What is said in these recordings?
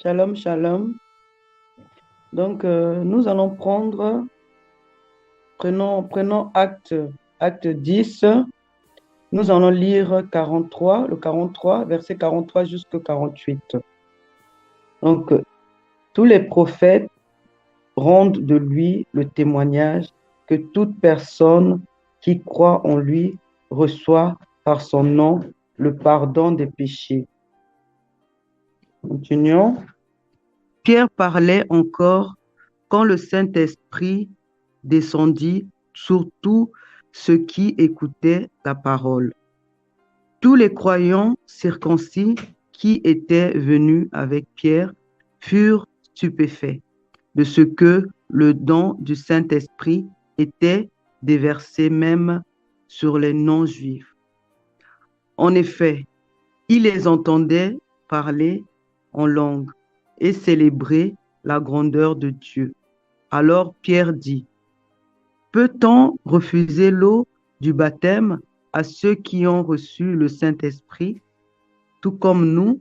Shalom, shalom. Donc, nous allons prenons acte 10. Nous allons lire 43, le 43, verset 43 jusqu'au 48. Donc, tous les prophètes rendent de lui le témoignage que toute personne qui croit en lui reçoit par son nom le pardon des péchés. Continuons. Pierre parlait encore quand le Saint-Esprit descendit sur tous ceux qui écoutaient la parole. Tous les croyants circoncis qui étaient venus avec Pierre furent stupéfaits de ce que le don du Saint-Esprit était déversé même sur les non-juifs. En effet, ils les entendaient parler en langue et célébrer la grandeur de Dieu. Alors Pierre dit, peut-on refuser l'eau du baptême à ceux qui ont reçu le Saint-Esprit, tout comme nous?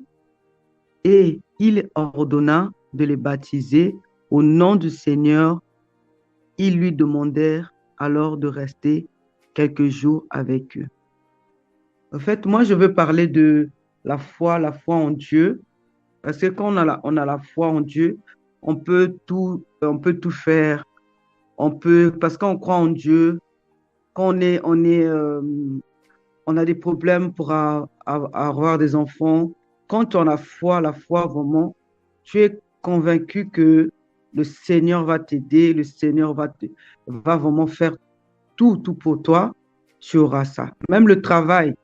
Et il ordonna de les baptiser au nom du Seigneur. Ils lui demandèrent alors de rester quelques jours avec eux. En fait, moi, je veux parler de la foi en Dieu, parce que quand on a la foi en Dieu, on peut tout faire. Parce qu'on croit en Dieu, quand on a des problèmes pour avoir des enfants. Quand tu as la foi vraiment, tu es convaincu que le Seigneur va t'aider, va vraiment faire tout pour toi, tu auras ça. Même le travail,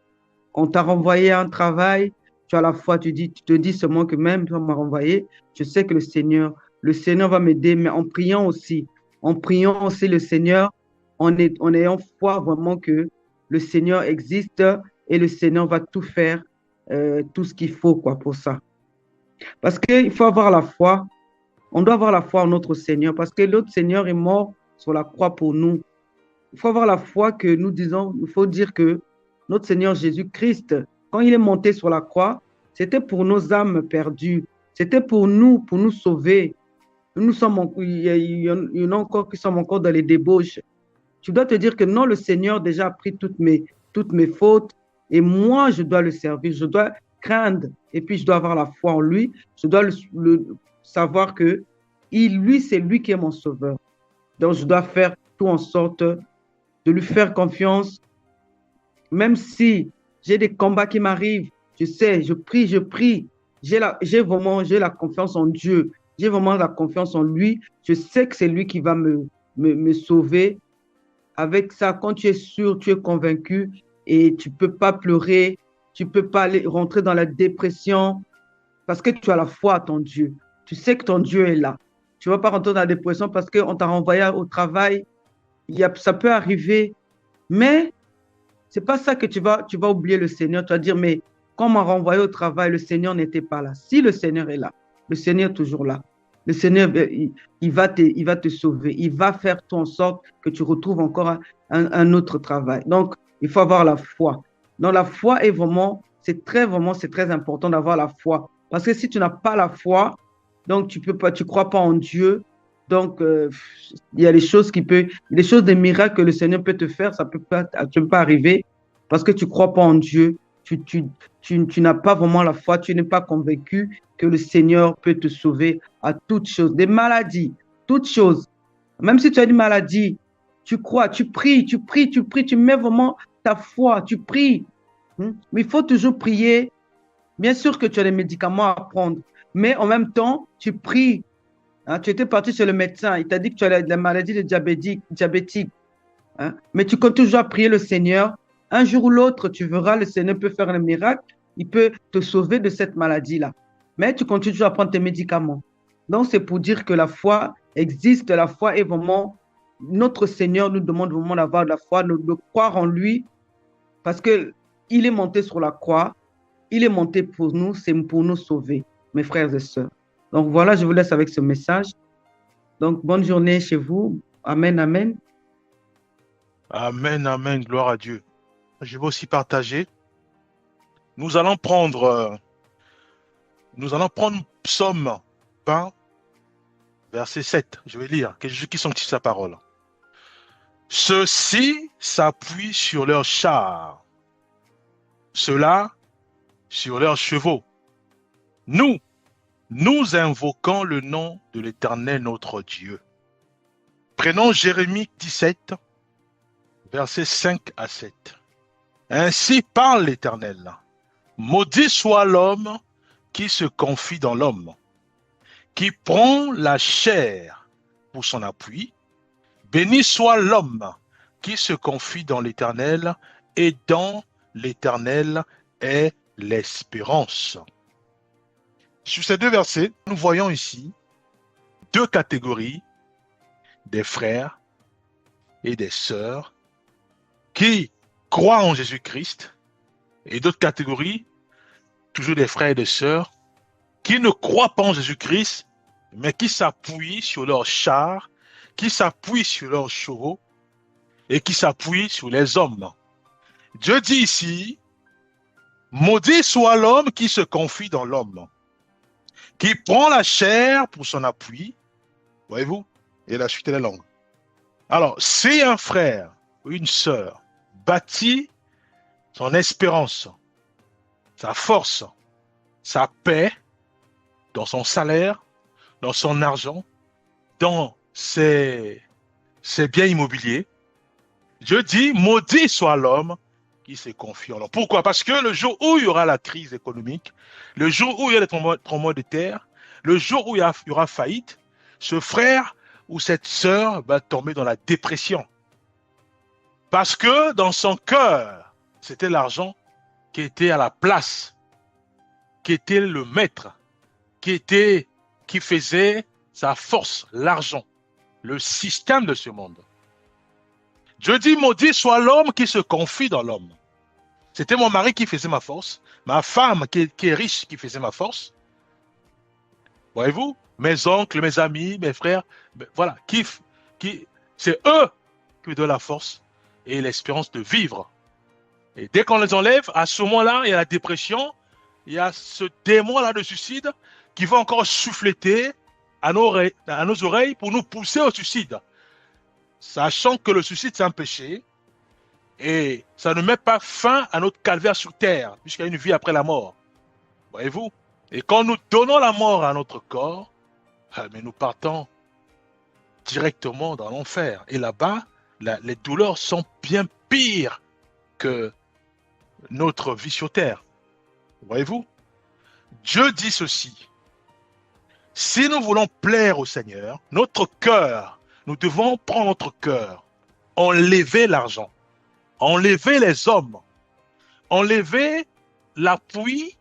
on t'a renvoyé un travail, tu as la foi, tu te dis seulement que même si on m'a renvoyé, je sais que le Seigneur va m'aider, mais en priant aussi le Seigneur, en ayant foi vraiment que le Seigneur existe et le Seigneur va tout faire, tout ce qu'il faut quoi, pour ça. Parce qu'il faut avoir la foi, on doit avoir la foi en notre Seigneur, parce que notre Seigneur est mort sur la croix pour nous. Il faut avoir la foi que nous disons, il faut dire que notre Seigneur Jésus-Christ, quand il est monté sur la croix, c'était pour nos âmes perdues. C'était pour nous sauver. Nous sommes, il y en a encore qui sont encore dans les débauches. Tu dois te dire que non, le Seigneur déjà a pris toutes mes fautes et moi, je dois le servir. Je dois craindre et puis je dois avoir la foi en lui. Je dois savoir que lui, c'est lui qui est mon sauveur. Donc, je dois faire tout en sorte de lui faire confiance, même si j'ai des combats qui m'arrivent, je sais, je prie, j'ai la confiance en Dieu, j'ai vraiment la confiance en lui, je sais que c'est lui qui va me sauver. Avec ça, quand tu es sûr, tu es convaincu et tu ne peux pas pleurer, tu ne peux pas rentrer dans la dépression parce que tu as la foi à ton Dieu. Tu sais que ton Dieu est là. Tu ne vas pas rentrer dans la dépression parce qu'on t'a renvoyé au travail. Ça peut arriver, mais c'est pas ça que tu vas oublier le Seigneur. Tu vas dire, mais quand on m'a renvoyé au travail, le Seigneur n'était pas là. Si le Seigneur est là, le Seigneur est toujours là. Le Seigneur, il va te sauver. Il va faire tout en sorte que tu retrouves encore un autre travail. Donc, il faut avoir la foi. Donc, la foi est vraiment, c'est très important d'avoir la foi. Parce que si tu n'as pas la foi, donc tu peux pas, tu crois pas en Dieu. Donc, il y a des choses, des miracles que le Seigneur peut te faire, ça peut pas arriver parce que tu crois pas en Dieu, tu n'as pas vraiment la foi, tu n'es pas convaincu que le Seigneur peut te sauver à toutes choses, des maladies, toutes choses. Même si tu as une maladie, tu crois, tu mets vraiment ta foi, tu pries. Mais il faut toujours prier. Bien sûr que tu as des médicaments à prendre, mais en même temps, tu pries. Hein, tu étais parti chez le médecin, il t'a dit que tu as la maladie de diabétique. Hein, mais tu comptes toujours à prier le Seigneur. Un jour ou l'autre, tu verras, le Seigneur peut faire un miracle. Il peut te sauver de cette maladie-là. Mais tu continues toujours à prendre tes médicaments. Donc, c'est pour dire que la foi existe. La foi est vraiment... Notre Seigneur nous demande vraiment d'avoir de la foi, de croire en lui, parce que il est monté sur la croix. Il est monté pour nous, c'est pour nous sauver, mes frères et sœurs. Donc, voilà, je vous laisse avec ce message. Donc, bonne journée chez vous. Amen, amen. Amen, amen, gloire à Dieu. Je vais aussi partager. Nous allons prendre Nous allons prendre Psaume 20, verset 7. Je vais lire. Que Jésus qui sanctifie sa parole. Ceux-ci s'appuient sur leurs chars, ceux-là sur leurs chevaux. Nous, nous invoquons le nom de l'Éternel notre Dieu. Prenons Jérémie 17, versets 5 à 7. Ainsi parle l'Éternel. Maudit soit l'homme qui se confie dans l'homme, qui prend la chair pour son appui. Béni soit l'homme qui se confie dans l'Éternel, et dans l'Éternel est l'espérance. Sur ces deux versets, nous voyons ici deux catégories des frères et des sœurs qui croient en Jésus-Christ, et d'autres catégories, toujours des frères et des sœurs, qui ne croient pas en Jésus-Christ, mais qui s'appuient sur leurs chars, qui s'appuient sur leurs chevaux et qui s'appuient sur les hommes. Dieu dit ici, maudit soit l'homme qui se confie dans l'homme, qui prend la chair pour son appui, voyez-vous, et la suite est longue. Alors, si un frère ou une sœur bâtit son espérance, sa force, sa paix dans son salaire, dans son argent, dans ses biens immobiliers, Dieu dit, maudit soit l'homme qui se confie en l'homme. Pourquoi? Parce que le jour où il y aura la crise économique, le jour où il y a les tremblements de terre, le jour où il y aura faillite, ce frère ou cette sœur va tomber dans la dépression. Parce que dans son cœur, c'était l'argent qui était à la place, qui était le maître, qui faisait sa force, l'argent, le système de ce monde. Dieu dit, maudit soit l'homme qui se confie dans l'homme. C'était mon mari qui faisait ma force, ma femme qui est riche qui faisait ma force. Voyez-vous, mes oncles, mes amis, mes frères, voilà, c'est eux qui me donnent la force et l'espérance de vivre. Et dès qu'on les enlève, à ce moment-là, il y a la dépression, il y a ce démon-là de suicide qui va encore souffleter à nos oreilles pour nous pousser au suicide. Sachant que le suicide, c'est un péché, et ça ne met pas fin à notre calvaire sur terre, puisqu'il y a une vie après la mort. Voyez-vous? Et quand nous donnons la mort à notre corps, mais nous partons directement dans l'enfer. Et là-bas, les douleurs sont bien pires que notre vie sur terre. Voyez-vous? Dieu dit ceci. Si nous voulons plaire au Seigneur, notre cœur, nous devons prendre notre cœur, enlever l'argent, enlever les hommes, enlever l'appui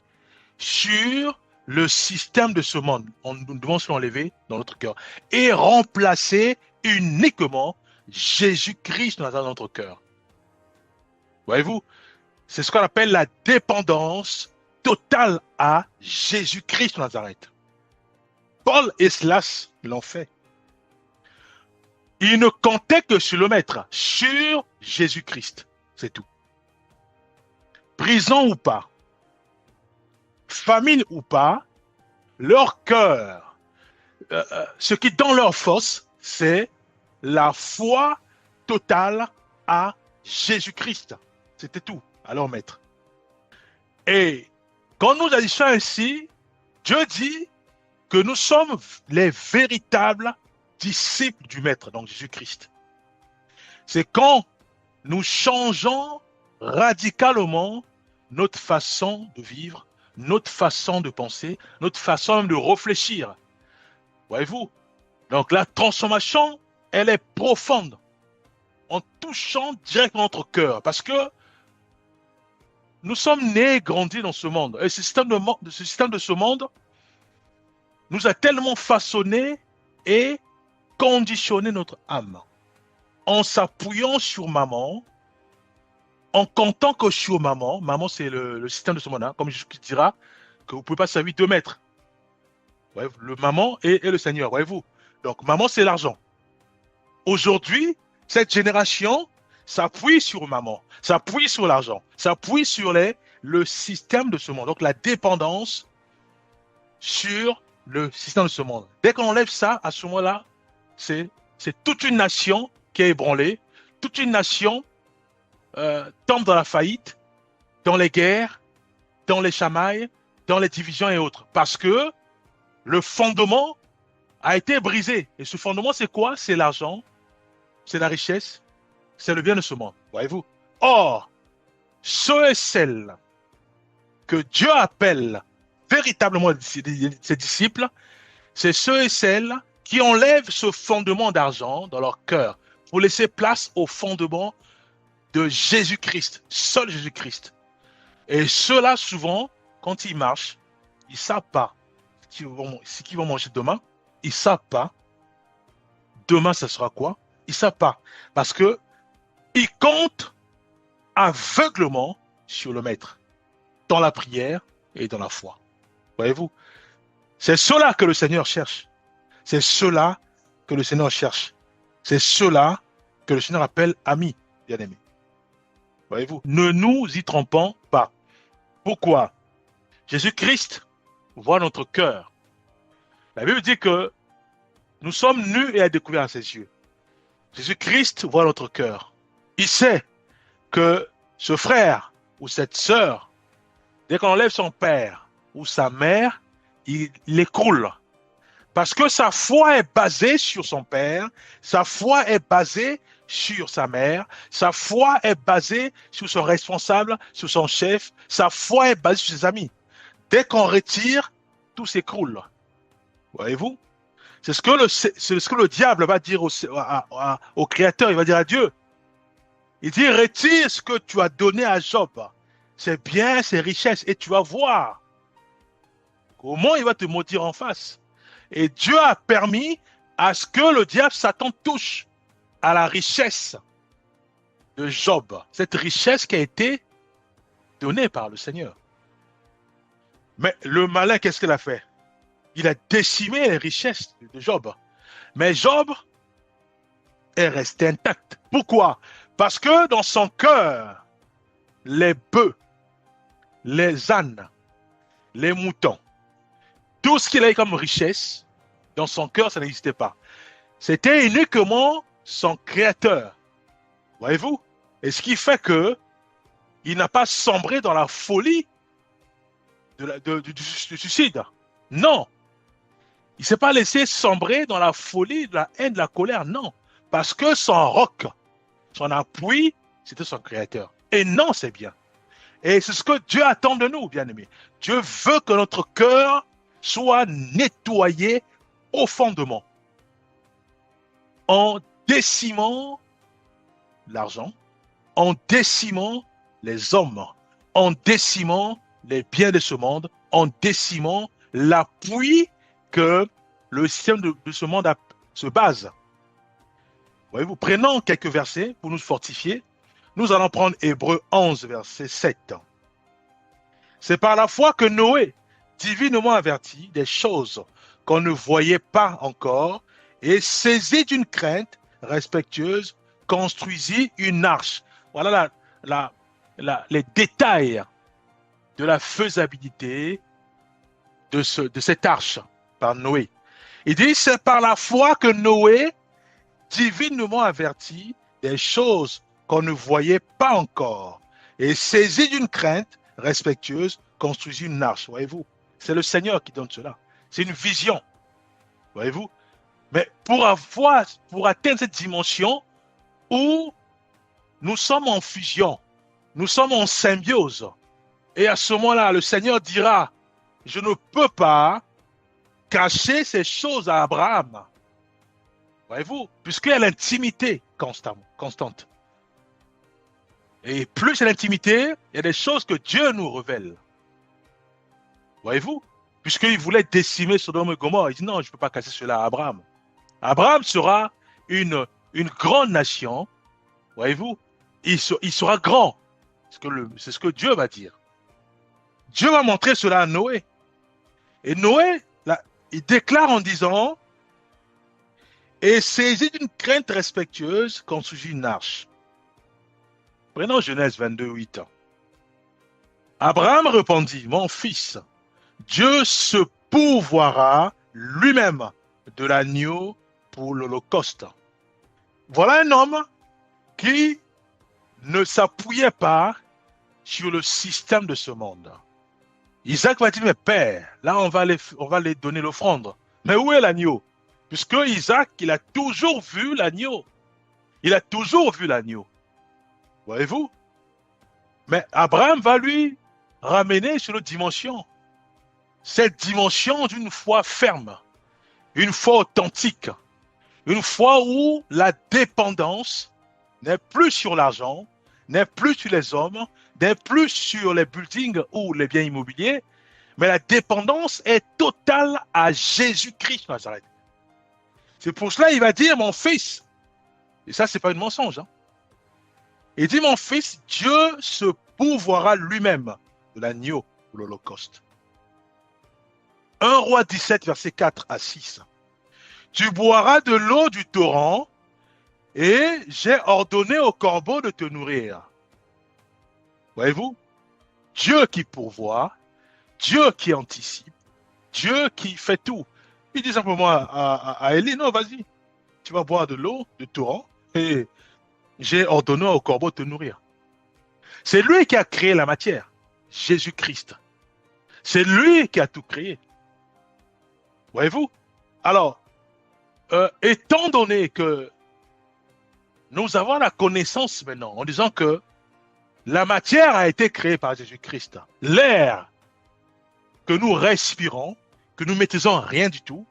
sur le système de ce monde. Nous devons se l'enlever dans notre cœur et remplacer uniquement Jésus-Christ dans notre cœur. Voyez-vous, c'est ce qu'on appelle la dépendance totale à Jésus-Christ de Nazareth. Paul et Silas l'ont fait. Ils ne comptaient que sur le Maître, sur Jésus-Christ. C'est tout. Prison ou pas, famine ou pas, leur cœur, ce qui donne leur force, c'est la foi totale à Jésus-Christ. C'était tout, à leur Maître. Et quand nous agissons ainsi, Dieu dit que nous sommes les véritables disciples du Maître, donc Jésus-Christ. C'est quand nous changeons radicalement notre façon de vivre, notre façon de penser, notre façon de réfléchir. Voyez-vous? Donc la transformation, elle est profonde, en touchant directement notre cœur, parce que nous sommes nés et grandis dans ce monde. Et ce système de ce monde nous a tellement façonné et conditionné notre âme. En s'appuyant sur maman, en comptant que sur maman, maman c'est le système de ce monde, hein, comme Jésus dira, que vous ne pouvez pas servir deux maîtres. Ouais, le maman et le Seigneur, voyez-vous. Donc maman c'est l'argent. Aujourd'hui, cette génération s'appuie sur maman, s'appuie sur l'argent, s'appuie sur le système de ce monde. Donc la dépendance sur le système de ce monde. Dès qu'on enlève ça, à ce moment-là, c'est toute une nation qui est ébranlée, toute une nation tombe dans la faillite, dans les guerres, dans les chamailles, dans les divisions et autres. Parce que le fondement a été brisé. Et ce fondement, c'est quoi? C'est l'argent, c'est la richesse, c'est le bien de ce monde. Voyez-vous? Or, ceux et celles que Dieu appelle véritablement ses disciples, c'est ceux et celles qui enlèvent ce fondement d'argent dans leur cœur pour laisser place au fondement de Jésus-Christ, seul Jésus-Christ. Et ceux-là, souvent, quand ils marchent, ils ne savent pas ce qu'ils vont manger demain. Ils ne savent pas. Demain, ça sera quoi? Ils ne savent pas. Parce qu'ils comptent aveuglement sur le Maître, dans la prière et dans la foi. Voyez-vous? C'est cela que le Seigneur cherche. C'est cela que le Seigneur cherche. C'est cela que le Seigneur appelle amis, bien-aimés. Voyez-vous? Ne nous y trompons pas. Pourquoi? Jésus-Christ voit notre cœur. La Bible dit que nous sommes nus et à découvert à ses yeux. Jésus-Christ voit notre cœur. Il sait que ce frère ou cette sœur, dès qu'on enlève son père ou sa mère, il écroule. Parce que sa foi est basée sur son père, sa foi est basée sur sa mère, sa foi est basée sur son responsable, sur son chef, sa foi est basée sur ses amis. Dès qu'on retire, tout s'écroule. Voyez-vous? C'est ce que le diable va dire au Créateur, il va dire à Dieu. Il dit, retire ce que tu as donné à Job. C'est bien, c'est richesse, et tu vas voir comment il va te maudire en face. Et Dieu a permis à ce que le diable, Satan, touche à la richesse de Job. Cette richesse qui a été donnée par le Seigneur. Mais le malin, qu'est-ce qu'il a fait? Il a décimé les richesses de Job. Mais Job est resté intact. Pourquoi? Parce que dans son cœur, les bœufs, les ânes, les moutons, tout ce qu'il a eu comme richesse, dans son cœur, ça n'existait pas. C'était uniquement son créateur. Voyez-vous? Et ce qui fait que il n'a pas sombré dans la folie du suicide. Non. Il ne s'est pas laissé sombrer dans la folie, de la haine, de la colère. Non. Parce que son roc, son appui, c'était son créateur. Et non, c'est bien. Et c'est ce que Dieu attend de nous, bien-aimés. Dieu veut que notre cœur soit nettoyé au fondement. En décimant l'argent, en décimant les hommes, en décimant les biens de ce monde, en décimant l'appui que le système de ce monde se base. Voyez-vous, prenons quelques versets pour nous fortifier. Nous allons prendre Hébreux 11, verset 7. C'est par la foi que Noé, divinement averti des choses qu'on ne voyait pas encore, et saisi d'une crainte respectueuse, construisit une arche. Voilà les détails de la faisabilité de cette arche par Noé. Il dit, c'est par la foi que Noé, divinement averti des choses qu'on ne voyait pas encore, et saisi d'une crainte respectueuse, construisit une arche. Voyez-vous, c'est le Seigneur qui donne cela. C'est une vision. Voyez-vous, mais pour atteindre cette dimension où nous sommes en fusion, nous sommes en symbiose, et à ce moment-là, le Seigneur dira, je ne peux pas cacher ces choses à Abraham. Voyez-vous, puisqu'il y a l'intimité constante. Et plus il y a l'intimité, il y a des choses que Dieu nous révèle. Voyez-vous, puisqu'il voulait décimer Sodome et Gomorrhe, il dit non, je ne peux pas cacher cela à Abraham. Abraham sera une grande nation. Voyez-vous, il sera grand. C'est ce que Dieu va dire. Dieu va montrer cela à Noé. Et Noé, là, il déclare en disant, et saisi d'une crainte respectueuse, construisit une arche. Prenons Genèse 22, 8. Abraham répondit, mon fils, Dieu se pourvoira lui-même de l'agneau pour l'Holocauste. Voilà un homme qui ne s'appuyait pas sur le système de ce monde. Isaac va dire, mais père, là on va les donner l'offrande. Mais où est l'agneau? Puisque Isaac, il a toujours vu l'agneau. Il a toujours vu l'agneau. Voyez-vous? Mais Abraham va lui ramener sur une dimension. Cette dimension d'une foi ferme, une foi authentique, une foi où la dépendance n'est plus sur l'argent, n'est plus sur les hommes, n'est plus sur les buildings ou les biens immobiliers, mais la dépendance est totale à Jésus-Christ de Nazareth. C'est pour cela qu'il va dire, mon fils, et ça, c'est pas un mensonge, hein. Il dit, mon fils, Dieu se pourvoira lui-même de l'agneau pour l'Holocauste. 1 Roi 17, versets 4 à 6. Tu boiras de l'eau du torrent et j'ai ordonné au corbeau de te nourrir. Voyez-vous? Dieu qui pourvoit, Dieu qui anticipe, Dieu qui fait tout. Il dit simplement à Élie, non, vas-y, tu vas boire de l'eau du torrent et j'ai ordonné au corbeau de te nourrir. C'est lui qui a créé la matière, Jésus-Christ. C'est lui qui a tout créé. Voyez-vous? Alors, étant donné que nous avons la connaissance maintenant, en disant que la matière a été créée par Jésus-Christ, l'air que nous respirons, que nous maîtrisons rien du tout,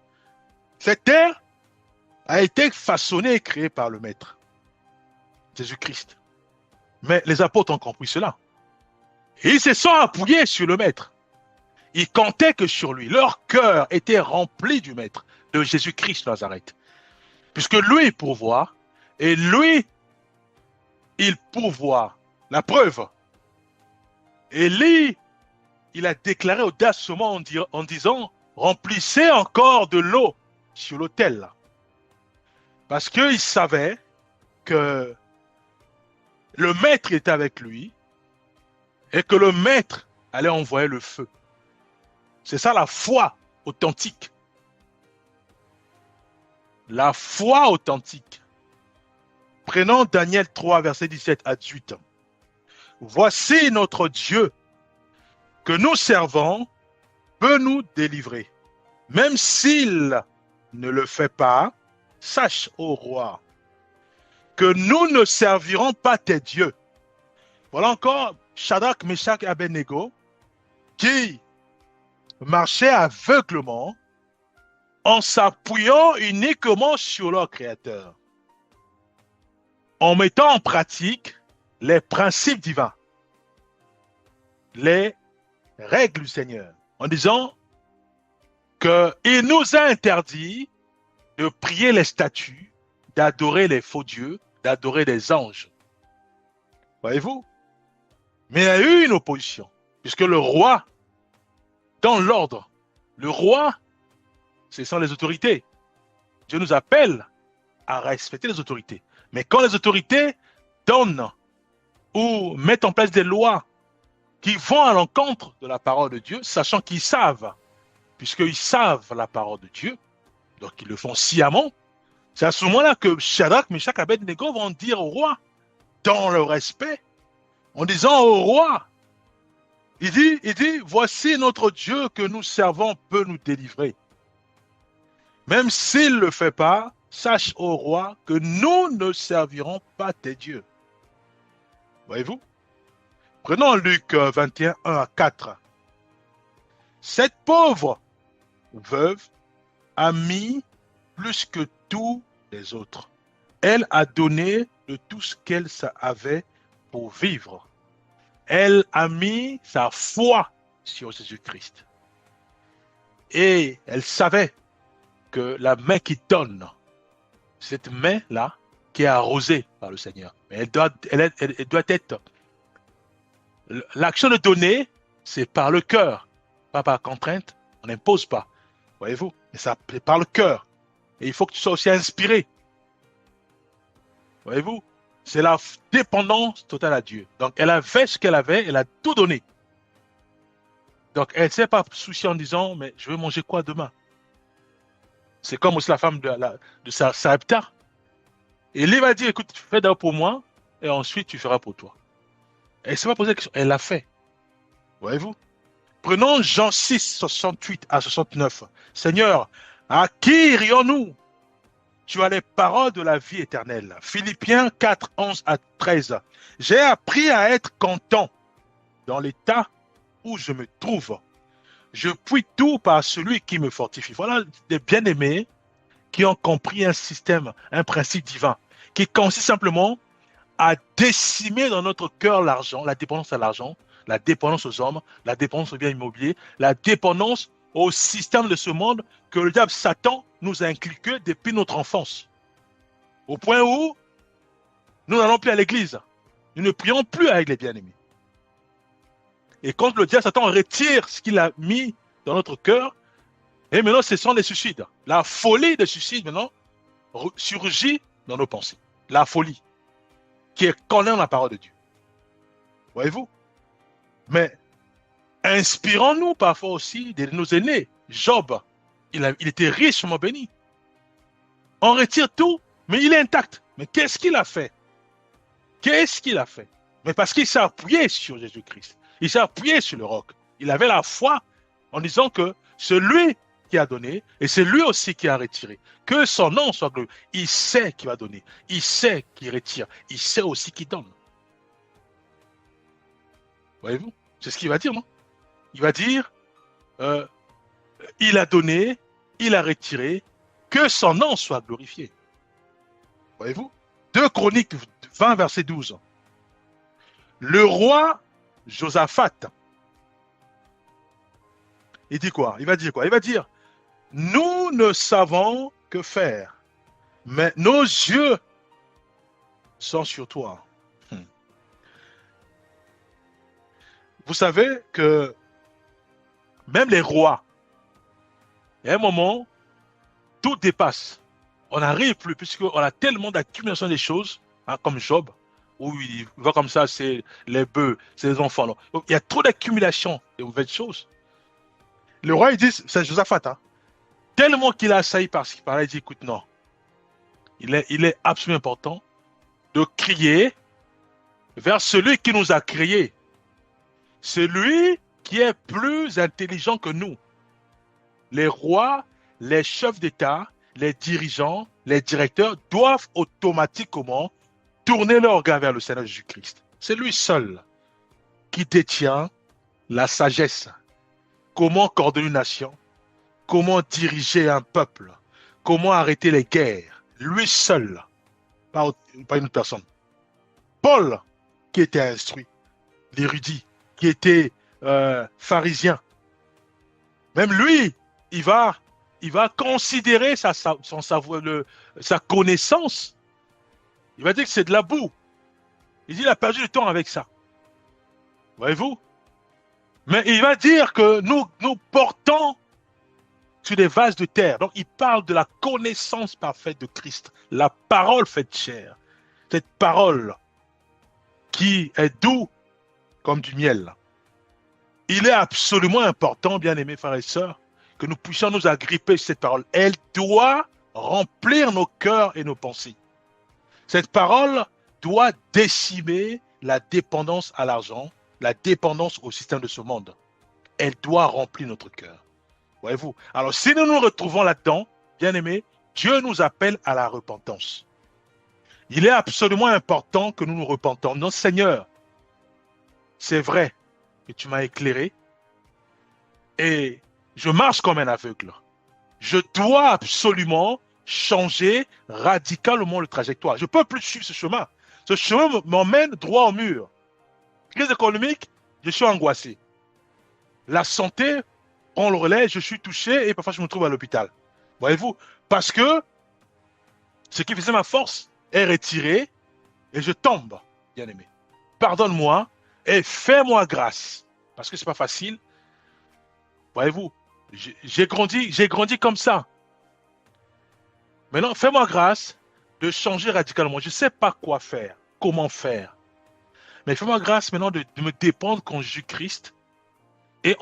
cet air a été façonné et créé par le Maître, Jésus-Christ. Mais les apôtres ont compris cela. Et ils se sont appuyés sur le Maître. Ils comptaient que sur lui. Leur cœur était rempli du Maître, de Jésus-Christ de Nazareth. Puisque lui pourvoit, et lui, il pourvoit. La preuve. Élie, il a déclaré audacieusement en disant, remplissez encore de l'eau sur l'autel. Parce qu'il savait que le Maître était avec lui et que le Maître allait envoyer le feu. C'est ça la foi authentique. La foi authentique. Prenons Daniel 3, verset 17 à 18. Voici notre Dieu que nous servons peut nous délivrer. Même s'il ne le fait pas, sache, ô roi, que nous ne servirons pas tes dieux. Voilà encore Shadrach, Meshach et Abednego qui marchaient aveuglement en s'appuyant uniquement sur leur Créateur, en mettant en pratique les principes divins, les règles du Seigneur, en disant qu'il nous a interdit de prier les statues, d'adorer les faux dieux, d'adorer des anges. Voyez-vous? Mais il y a eu une opposition, puisque le roi, dans l'ordre, le roi, ce sont les autorités. Dieu nous appelle à respecter les autorités. Mais quand les autorités donnent ou mettent en place des lois qui vont à l'encontre de la parole de Dieu, sachant qu'ils savent, puisqu'ils savent la parole de Dieu, donc ils le font sciemment, c'est à ce moment-là que Shadrach, Meshach et Abednego vont dire au roi, dans le respect, en disant au roi, il dit, voici notre Dieu que nous servons peut nous délivrer. Même s'il ne le fait pas, sache au roi que nous ne servirons pas tes dieux. Voyez-vous? Prenons Luc 21, 1 à 4. Cette pauvre veuve a mis plus que tous les autres. Elle a donné de tout ce qu'elle avait pour vivre. Elle a mis sa foi sur Jésus-Christ. Et elle savait que la main qui donne, cette main-là, qui est arrosée par le Seigneur, mais elle doit être... L'action de donner, c'est par le cœur, pas par contrainte. On n'impose pas, voyez-vous, mais ça c'est par le cœur. Et il faut que tu sois aussi inspiré. Voyez-vous, c'est la dépendance totale à Dieu. Donc, elle a fait ce qu'elle avait, elle a tout donné. Donc, elle ne s'est pas souciée en disant, mais je vais manger quoi demain? C'est comme aussi la femme de Sarepta. Et lui va dire, écoute, fais d'abord pour moi, et ensuite tu feras pour toi. Elle ne s'est pas posé la question, elle l'a fait. Voyez-vous? Prenons Jean 6, 68 à 69. Seigneur, à qui irions-nous? Tu as les paroles de la vie éternelle. Philippiens 4, 11 à 13. J'ai appris à être content dans l'état où je me trouve. Je puis tout par celui qui me fortifie. Voilà des bien-aimés qui ont compris un système, un principe divin, qui consiste simplement à décimer dans notre cœur l'argent, la dépendance à l'argent, la dépendance aux hommes, la dépendance aux biens immobiliers, la dépendance au système de ce monde que le diable Satan nous a inculqué depuis notre enfance. Au point où nous n'allons plus à l'église. Nous ne prions plus avec les bien-aimés. Et quand le diable Satan retire ce qu'il a mis dans notre cœur, et maintenant ce sont les suicides. La folie des suicides maintenant surgit dans nos pensées. La folie qui est condamnée dans la parole de Dieu. Voyez-vous? Mais inspirons-nous parfois aussi de nos aînés. Job, il était richement béni. On retire tout, mais il est intact. Mais qu'est-ce qu'il a fait? Qu'est-ce qu'il a fait? Mais parce qu'il s'est appuyé sur Jésus-Christ. Il s'est appuyé sur le roc. Il avait la foi en disant que c'est lui qui a donné et c'est lui aussi qui a retiré. Que son nom soit glorifié. Il sait qui va donner. Il sait qui retire. Il sait aussi qui donne. Voyez-vous? C'est ce qu'il va dire, non? Il va dire, il a donné, il a retiré, que son nom soit glorifié. Voyez-vous? 2 Chroniques 20, verset 12. Le roi Josaphat, il dit quoi? Il va dire quoi? Il va dire, nous ne savons que faire, mais nos yeux sont sur toi. Vous savez que même les rois, il y a un moment, tout dépasse. On n'arrive plus, puisqu'on a tellement d'accumulation des choses, hein, comme Job, où il va comme ça, c'est les bœufs, c'est les enfants. Donc, il y a trop d'accumulation de mauvaises choses. Le roi, il dit, c'est Josaphat, hein, tellement qu'il a assailli par ce qu'il parlait, il dit, écoute, non, il est absolument important de crier vers celui qui nous a créés, celui qui est plus intelligent que nous. Les rois, les chefs d'État, les dirigeants, les directeurs doivent automatiquement tourner leur regard vers le Seigneur Jésus-Christ. C'est lui seul qui détient la sagesse. Comment coordonner une nation? Comment diriger un peuple? Comment arrêter les guerres? Lui seul, pas une autre personne. Paul, qui était instruit, l'érudit, qui était pharisien, même lui, il va considérer sa connaissance. Il va dire que c'est de la boue. Il dit qu'il a perdu du temps avec ça. Voyez-vous? Mais il va dire que nous portons sur des vases de terre. Donc il parle de la connaissance parfaite de Christ. La parole faite chair. Cette parole qui est douce comme du miel. Il est absolument important, bien-aimés frères et sœurs, que nous puissions nous agripper sur cette parole. Elle doit remplir nos cœurs et nos pensées. Cette parole doit décimer la dépendance à l'argent, la dépendance au système de ce monde. Elle doit remplir notre cœur. Voyez-vous? Alors, si nous nous retrouvons là-dedans, bien-aimés, Dieu nous appelle à la repentance. Il est absolument important que nous nous repentons. Non, Seigneur, c'est vrai que tu m'as éclairé et je marche comme un aveugle. Je dois absolument changer radicalement le trajectoire. Je ne peux plus suivre ce chemin. Ce chemin m'emmène droit au mur. Crise économique, je suis angoissé. La santé prend le relais, je suis touché et parfois je me trouve à l'hôpital. Voyez-vous? Parce que ce qui faisait ma force est retiré et je tombe, bien-aimé. Pardonne-moi et fais-moi grâce. Parce que ce n'est pas facile. Voyez-vous? J'ai grandi comme ça. Maintenant, fais-moi grâce de changer radicalement. Je ne sais pas quoi faire, comment faire. Mais fais-moi grâce maintenant de me dépendre contre Jésus-Christ Et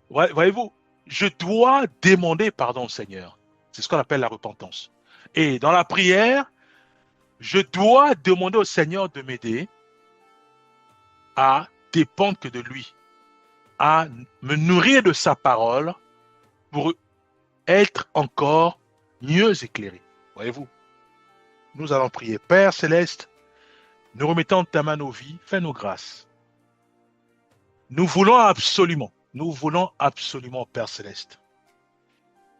voyez-vous, je dois demander pardon au Seigneur. C'est ce qu'on appelle la repentance. Et dans la prière, je dois demander au Seigneur de m'aider à dépendre que de lui, à me nourrir de sa parole pour être encore mieux éclairé. Voyez-vous, nous allons prier. Père céleste, nous remettons en ta main nos vies, fais-nous grâce. Nous voulons absolument, Père céleste,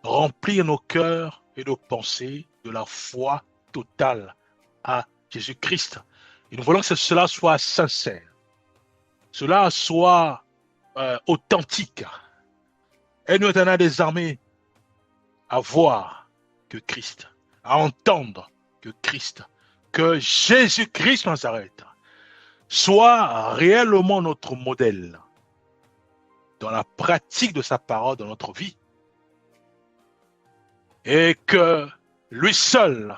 remplir nos cœurs et nos pensées de la foi totale à Jésus-Christ. Et nous voulons que cela soit sincère, cela soit authentique. Aide-nous, Éternel des armées, à voir que Christ, à entendre que Christ, que Jésus-Christ Nazareth soit réellement notre modèle dans la pratique de sa parole dans notre vie. Et que lui seul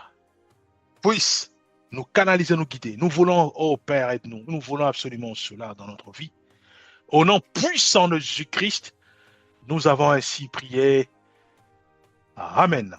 puisse nous canaliser, nous guider. Nous voulons, oh Père, aide-nous. Nous voulons absolument cela dans notre vie. Au nom puissant de Jésus-Christ, nous avons ainsi prié. Amen.